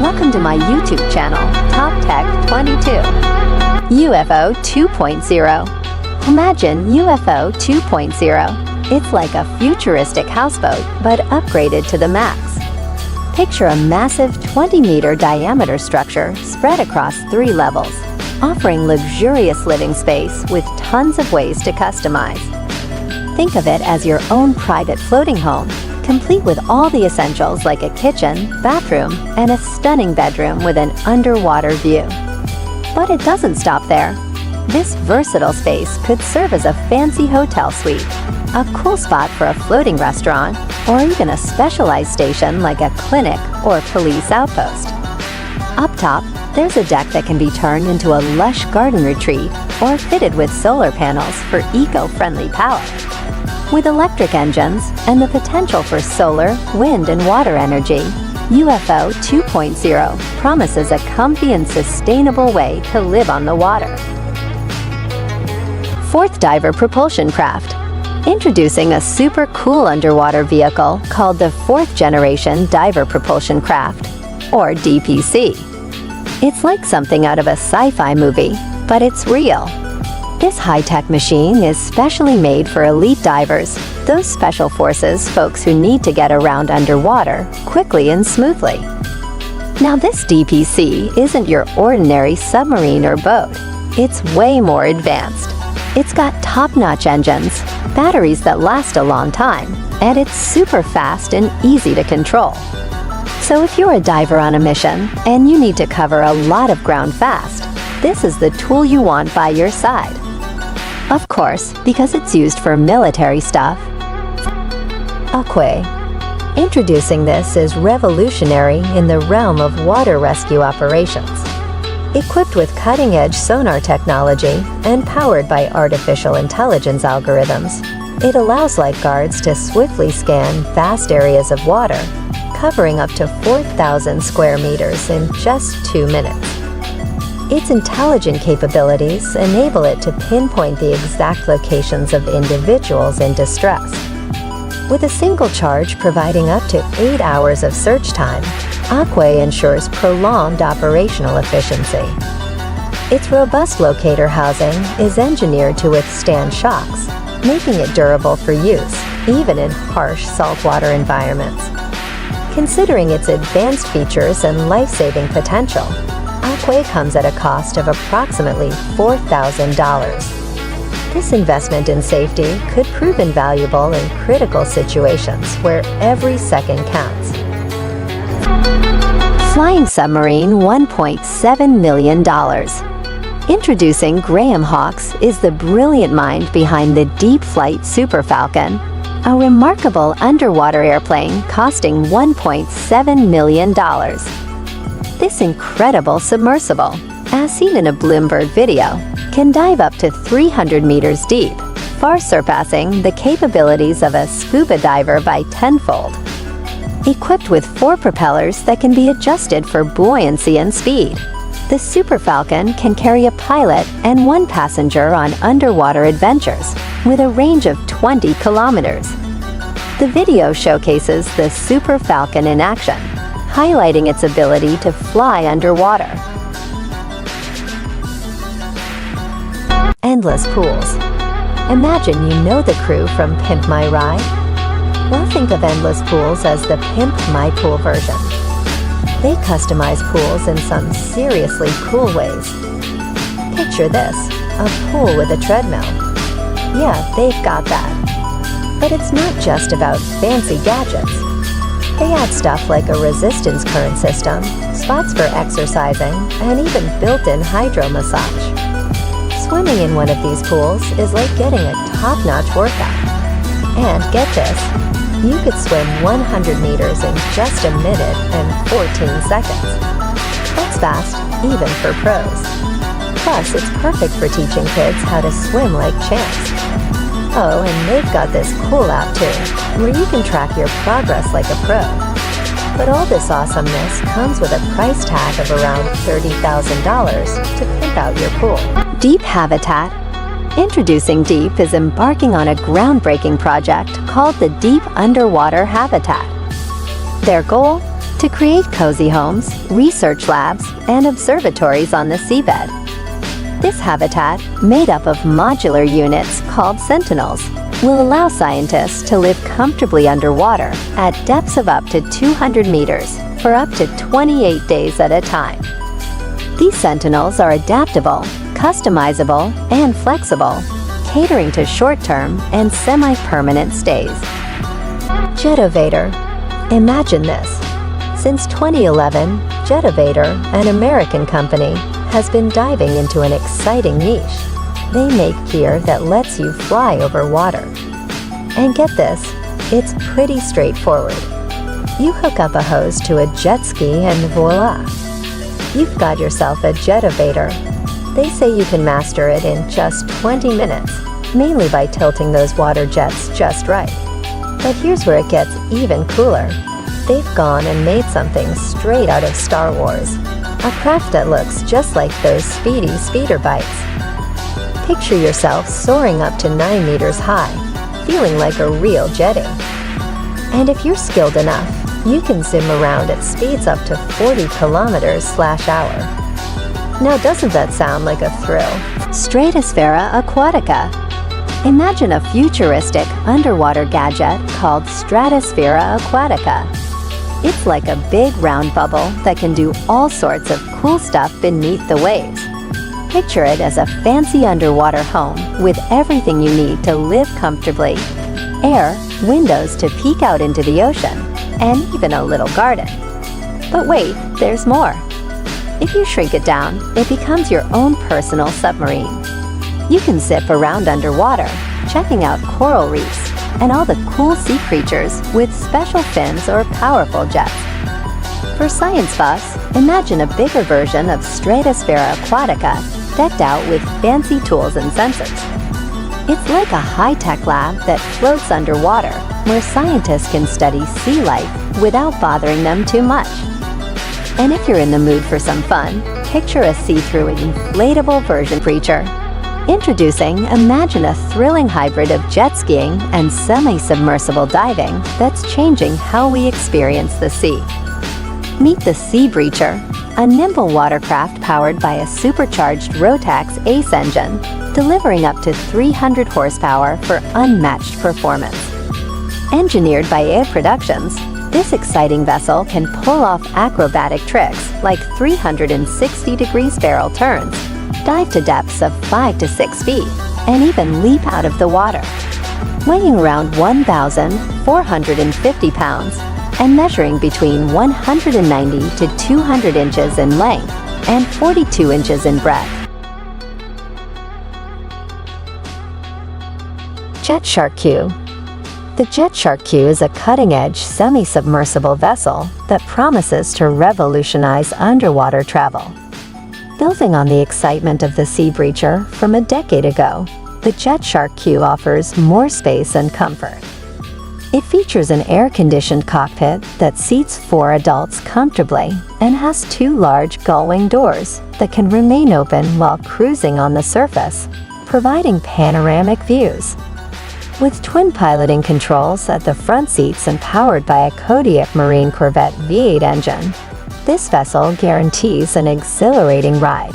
Welcome to my YouTube channel, Top Tech 22. UFO 2.0. Imagine UFO 2.0. It's like a futuristic houseboat, but upgraded to the max. Picture a massive 20-meter diameter structure spread across 3 levels, offering luxurious living space with tons of ways to customize. Think of it as your own private floating home, complete with all the essentials like a kitchen, bathroom, and a stunning bedroom with an underwater view. But it doesn't stop there. This versatile space could serve as a fancy hotel suite, a cool spot for a floating restaurant, or even a specialized station like a clinic or police outpost. Up top, there's a deck that can be turned into a lush garden retreat or fitted with solar panels for eco-friendly power. With electric engines and the potential for solar, wind, and water energy, UFO 2.0 promises a comfy and sustainable way to live on the water. 4th Diver Propulsion Craft. Introducing a super cool underwater vehicle called the 4th Generation Diver Propulsion Craft, or DPC. It's like something out of a sci-fi movie, but it's real. This high-tech machine is specially made for elite divers, those special forces folks who need to get around underwater quickly and smoothly. Now this DPC isn't your ordinary submarine or boat. It's way more advanced. It's got top-notch engines, batteries that last a long time, and it's super fast and easy to control. So if you're a diver on a mission and you need to cover a lot of ground fast, this is the tool you want by your side. Of course, because it's used for military stuff. Aquatic. Introducing this is revolutionary in the realm of water rescue operations. Equipped with cutting-edge sonar technology and powered by artificial intelligence algorithms, it allows lifeguards to swiftly scan vast areas of water, covering up to 4,000 square meters in just 2 minutes. Its intelligent capabilities enable it to pinpoint the exact locations of individuals in distress. With a single charge providing up to 8 hours of search time, Aquatic ensures prolonged operational efficiency. Its robust locator housing is engineered to withstand shocks, making it durable for use, even in harsh saltwater environments. Considering its advanced features and life-saving potential, Aquatic comes at a cost of approximately $4,000. This investment in safety could prove invaluable in critical situations where every second counts. Flying Submarine $1.7 million. Introducing Graham Hawks is the brilliant mind behind the Deep Flight Super Falcon, a remarkable underwater airplane costing $1.7 million. This incredible submersible, as seen in a Bloomberg video, can dive up to 300 meters deep, far surpassing the capabilities of a scuba diver by tenfold. Equipped with 4 propellers that can be adjusted for buoyancy and speed, the Super Falcon can carry a pilot and 1 passenger on underwater adventures with a range of 20 kilometers. The video showcases the Super Falcon in action, highlighting its ability to fly underwater. Endless pools. Imagine you know the crew from Pimp My Ride. Well, think of Endless Pools as the Pimp My Pool version. They customize pools in some seriously cool ways. Picture this, a pool with a treadmill. Yeah, they've got that. But it's not just about fancy gadgets. They add stuff like a resistance current system, spots for exercising, and even built-in hydro massage. Swimming in one of these pools is like getting a top-notch workout. And get this, you could swim 100 meters in just a minute and 14 seconds. That's fast, even for pros. Plus, it's perfect for teaching kids how to swim like champs. Oh, and they've got this cool app too, where you can track your progress like a pro. But all this awesomeness comes with a price tag of around $30,000 to pimp out your pool. Deep Habitat. Introducing Deep is embarking on a groundbreaking project called the Deep Underwater Habitat. Their goal? to create cozy homes, research labs, and observatories on the seabed. This habitat, made up of modular units called sentinels, will allow scientists to live comfortably underwater at depths of up to 200 meters for up to 28 days at a time. These sentinels are adaptable, customizable, and flexible, catering to short-term and semi-permanent stays. Jetovator. Imagine this. Since 2011, Jetovator, an American company, has been diving into an exciting niche. They make gear that lets you fly over water. And get this, it's pretty straightforward. You hook up a hose to a jet ski and voila! You've got yourself a Jetovator. They say you can master it in just 20 minutes, mainly by tilting those water jets just right. But here's where it gets even cooler. They've gone and made something straight out of Star Wars. A craft that looks just like those speedy speeder bikes. Picture yourself soaring up to 9 meters high, feeling like a real jetty. And if you're skilled enough, you can zoom around at speeds up to 40 kilometers/hour. Now doesn't that sound like a thrill? Stratosphera Aquatica. Imagine a futuristic underwater gadget called Stratosphera Aquatica. It's like a big round bubble that can do all sorts of cool stuff beneath the waves. Picture it as a fancy underwater home with everything you need to live comfortably. Air, windows to peek out into the ocean, and even a little garden. But wait, there's more. If you shrink it down, it becomes your own personal submarine. You can zip around underwater, checking out coral reefs and all the cool sea creatures with special fins or powerful jets. For science buffs, imagine a bigger version of Stratosphera Aquatica decked out with fancy tools and sensors. It's like a high-tech lab that floats underwater, where scientists can study sea life without bothering them too much. And if you're in the mood for some fun, picture a see-through inflatable version creature. Introducing, imagine a thrilling hybrid of jet skiing and semi-submersible diving that's changing how we experience the sea. Meet the Sea Breacher, a nimble watercraft powered by a supercharged Rotax Ace engine, delivering up to 300 horsepower for unmatched performance. Engineered by Air Productions, this exciting vessel can pull off acrobatic tricks like 360 degrees barrel turns, dive to depths of 5 to 6 feet, and even leap out of the water. Weighing around 1,450 pounds and measuring between 190 to 200 inches in length and 42 inches in breadth. Jet Shark Q. The Jet Shark Q is a cutting-edge semi-submersible vessel that promises to revolutionize underwater travel. Building on the excitement of the Sea Breacher from a decade ago, the Jet Shark Q offers more space and comfort. It features an air-conditioned cockpit that seats 4 adults comfortably and has 2 large gull-wing doors that can remain open while cruising on the surface, providing panoramic views. With twin piloting controls at the front seats and powered by a Kodiak Marine Corvette V8 engine, this vessel guarantees an exhilarating ride.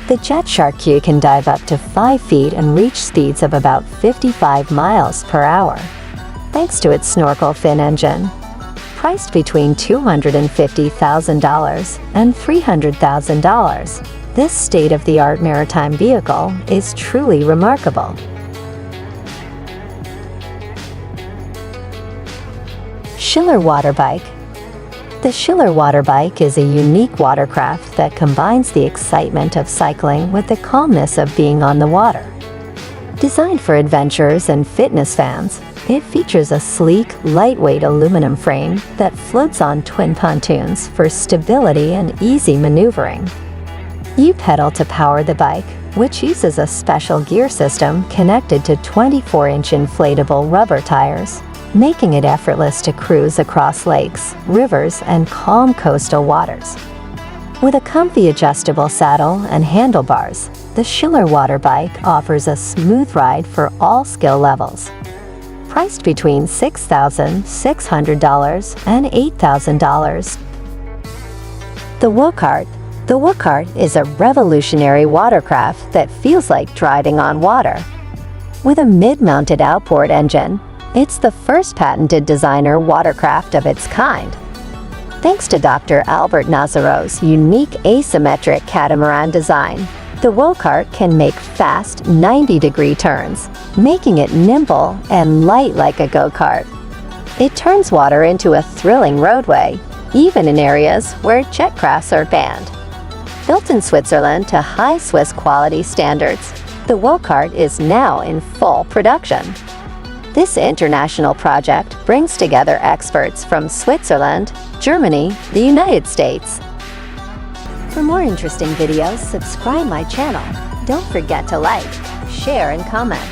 The Jet Shark Q can dive up to 5 feet and reach speeds of about 55 miles per hour, thanks to its snorkel fin engine. Priced between $250,000 and $300,000, this state-of-the-art maritime vehicle is truly remarkable. Schiller Water Bike. The Schiller Water Bike is a unique watercraft that combines the excitement of cycling with the calmness of being on the water. Designed for adventurers and fitness fans, it features a sleek, lightweight aluminum frame that floats on twin pontoons for stability and easy maneuvering. You pedal to power the bike, which uses a special gear system connected to 24-inch inflatable rubber tires, making it effortless to cruise across lakes, rivers, and calm coastal waters. With a comfy adjustable saddle and handlebars, the Schiller Water Bike offers a smooth ride for all skill levels. priced between $6,600 and $8,000. The Watercraft. The Watercraft is a revolutionary watercraft that feels like riding on water. With a mid-mounted outboard engine, it's the first patented designer watercraft of its kind. Thanks to Dr. Albert Nazaro's unique asymmetric catamaran design, the Watercraft can make fast 90-degree turns, making it nimble and light like a go-kart. It turns water into a thrilling roadway, even in areas where jet crafts are banned. Built in Switzerland to high Swiss quality standards, the Watercraft is now in full production. This international project brings together experts from Switzerland, Germany, the United States. For more interesting videos, subscribe my channel. Don't forget to like, share, and comment.